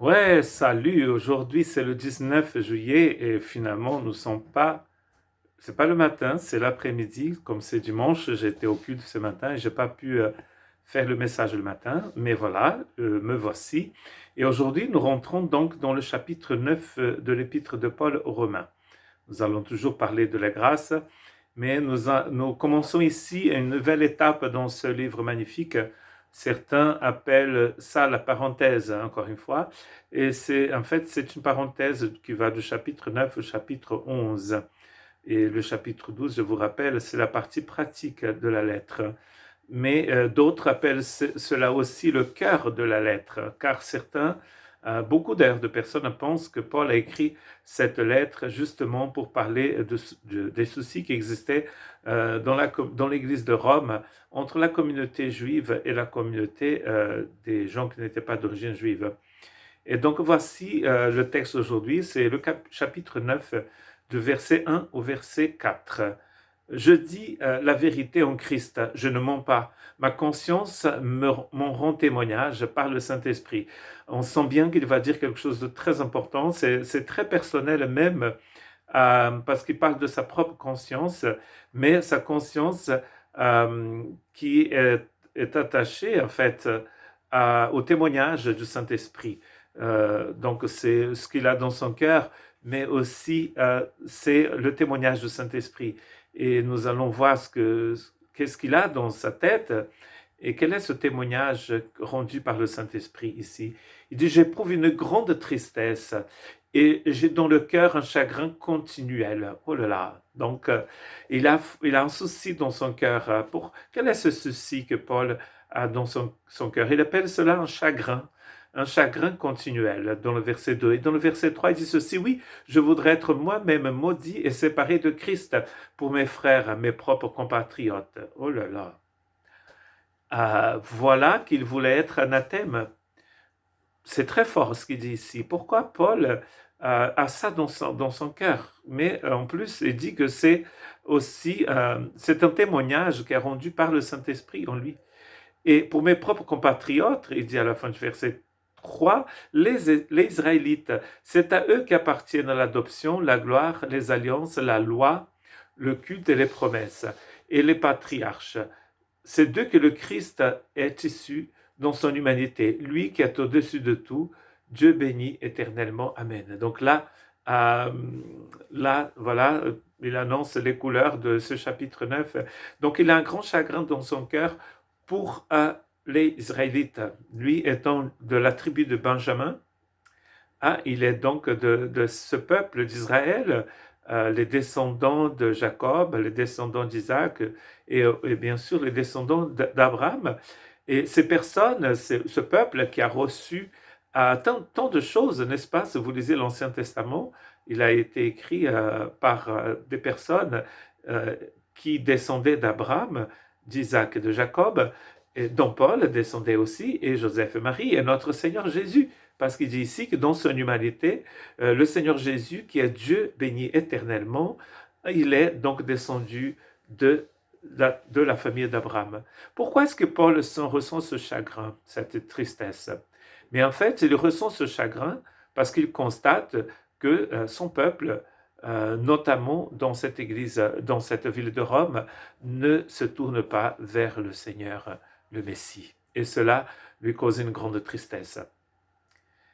Ouais, salut. Aujourd'hui, c'est le 19 juillet et finalement, nous sommes pas. C'est pas le matin, c'est l'après-midi. Comme c'est dimanche, j'étais au culte ce matin et j'ai pas pu faire le message le matin. Mais voilà, me voici. Et aujourd'hui, nous rentrons donc dans le chapitre 9 de l'épître de Paul aux Romains. Nous allons toujours parler de la grâce, mais nous commençons ici une nouvelle étape dans ce livre magnifique. Certains appellent ça la parenthèse, encore une fois, et c'est une parenthèse qui va du chapitre 9 au chapitre 11. Et le chapitre 12, je vous rappelle, c'est la partie pratique de la lettre. Mais d'autres appellent cela aussi le cœur de la lettre, car beaucoup d'ailleurs de personnes pensent que Paul a écrit cette lettre justement pour parler des soucis qui existaient dans l'église de Rome entre la communauté juive et la communauté des gens qui n'étaient pas d'origine juive. Et donc voici le texte d'aujourd'hui, c'est le chapitre 9, du verset 1 au verset 4. Je dis la vérité en Christ, je ne mens pas. Ma conscience m'en rend témoignage par le Saint-Esprit. On sent bien qu'il va dire quelque chose de très important, c'est très personnel même, parce qu'il parle de sa propre conscience, mais sa conscience qui est attachée en fait au témoignage du Saint-Esprit. Donc c'est ce qu'il a dans son cœur, mais aussi c'est le témoignage du Saint-Esprit. Et nous allons voir qu'est-ce qu'il a dans sa tête et quel est ce témoignage rendu par le Saint-Esprit ici. Il dit, j'éprouve une grande tristesse et j'ai dans le cœur un chagrin continuel. Oh là là. Donc, il a un souci dans son cœur. Quel est ce souci que Paul a dans son cœur? Il appelle cela un chagrin continuel dans le verset 2. Et dans le verset 3, il dit ceci, oui, je voudrais être moi-même maudit et séparé de Christ pour mes frères, mes propres compatriotes. Oh là là. Voilà qu'il voulait être anathème. C'est très fort ce qu'il dit ici. Pourquoi Paul a ça dans son cœur? Mais en plus, il dit que c'est aussi c'est un témoignage qui est rendu par le Saint-Esprit en lui. Et pour mes propres compatriotes, il dit à la fin du verset 3, les Israélites, c'est à eux qu'appartiennent l'adoption, la gloire, les alliances, la loi, le culte et les promesses, et les patriarches. C'est d'eux que le Christ est issu dans son humanité, lui qui est au-dessus de tout, Dieu béni éternellement. Amen. Donc voilà, il annonce les couleurs de ce chapitre 9. Donc il a un grand chagrin dans son cœur pour les Israélites. Lui étant de la tribu de Benjamin, il est donc de ce peuple d'Israël, les descendants de Jacob, les descendants d'Isaac et bien sûr les descendants d'Abraham. Et ces personnes, ce peuple qui a reçu tant de choses, n'est-ce pas? Si vous lisez l'Ancien Testament, il a été écrit par des personnes qui descendaient d'Abraham, d'Isaac et de Jacob, et dont Paul descendait aussi, et Joseph et Marie, et notre Seigneur Jésus. Parce qu'il dit ici que dans son humanité, le Seigneur Jésus, qui est Dieu béni éternellement, il est donc descendu de la famille d'Abraham. Pourquoi est-ce que Paul ressent ce chagrin, cette tristesse? Mais en fait, il ressent ce chagrin parce qu'il constate que son peuple, notamment dans cette église, dans cette ville de Rome, ne se tourne pas vers le Seigneur, le Messie. Et cela lui cause une grande tristesse.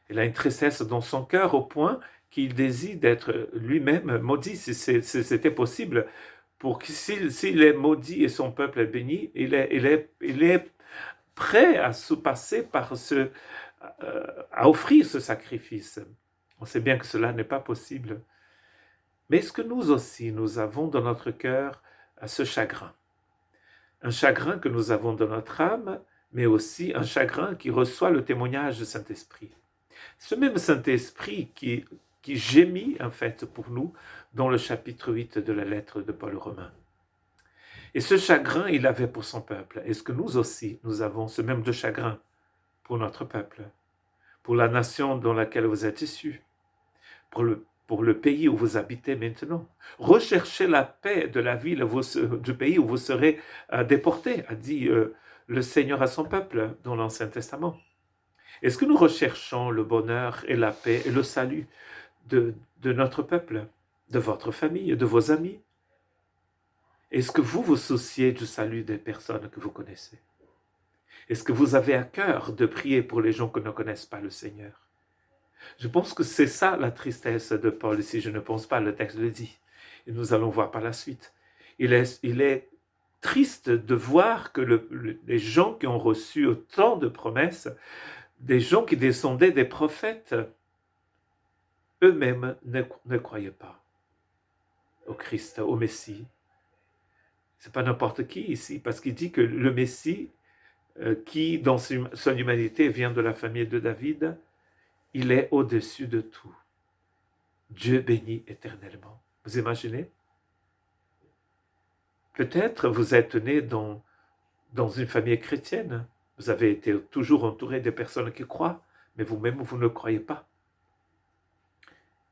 Il a une tristesse dans son cœur au point qu'il désire d'être lui-même maudit, si c'était possible. Pour que s'il est maudit et son peuple est béni, il est prêt à se passer à offrir ce sacrifice. On sait bien que cela n'est pas possible. Mais est-ce que nous aussi, nous avons dans notre cœur ce chagrin? Un chagrin que nous avons dans notre âme, mais aussi un chagrin qui reçoit le témoignage du Saint-Esprit. Ce même Saint-Esprit qui gémit en fait pour nous dans le chapitre 8 de la lettre de Paul aux Romains. Et ce chagrin, il l'avait pour son peuple. Est-ce que nous aussi, nous avons ce même de chagrin pour notre peuple, pour la nation dans laquelle vous êtes issus, pour le pays où vous habitez maintenant? Recherchez la paix de la ville, du pays où vous serez déportés, a dit le Seigneur à son peuple dans l'Ancien Testament. Est-ce que nous recherchons le bonheur et la paix et le salut de notre peuple, de votre famille, de vos amis? Est-ce que vous vous souciez du salut des personnes que vous connaissez? Est-ce que vous avez à cœur de prier pour les gens qui ne connaissent pas le Seigneur? Je pense que c'est ça la tristesse de Paul ici. Je ne pense pas, le texte le dit. Et nous allons voir par la suite. Il est triste de voir que les gens qui ont reçu autant de promesses, des gens qui descendaient des prophètes, eux-mêmes ne croyaient pas au Christ, au Messie. C'est pas n'importe qui ici, parce qu'il dit que le Messie, qui dans son humanité vient de la famille de David, il est au-dessus de tout. Dieu béni éternellement. Vous imaginez? Peut-être vous êtes né dans une famille chrétienne. Vous avez été toujours entouré de personnes qui croient, mais vous-même, vous ne croyez pas.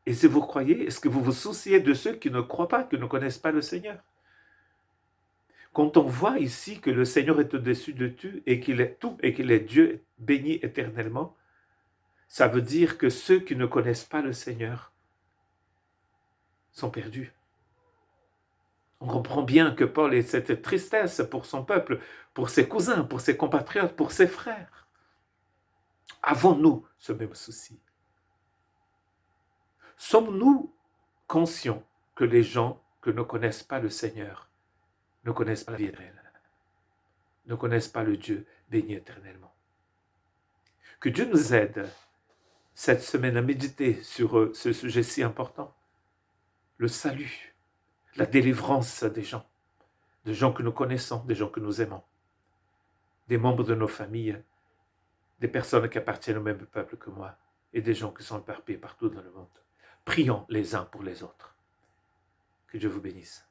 Et si vous croyez, est-ce que vous vous souciez de ceux qui ne croient pas, qui ne connaissent pas le Seigneur? Quand on voit ici que le Seigneur est au-dessus de tout et qu'il est Dieu béni éternellement, ça veut dire que ceux qui ne connaissent pas le Seigneur sont perdus. On comprend bien que Paul ait cette tristesse pour son peuple, pour ses cousins, pour ses compatriotes, pour ses frères. Avons-nous ce même souci? Sommes-nous conscients que les gens qui ne connaissent pas le Seigneur ne connaissent pas la vie éternelle, ne connaissent pas le Dieu béni éternellement? Que Dieu nous aide cette semaine à méditer sur ce sujet si important, le salut, la délivrance des gens que nous connaissons, des gens que nous aimons, des membres de nos familles, des personnes qui appartiennent au même peuple que moi et des gens qui sont éparpillés partout dans le monde. Prions les uns pour les autres. Que Dieu vous bénisse.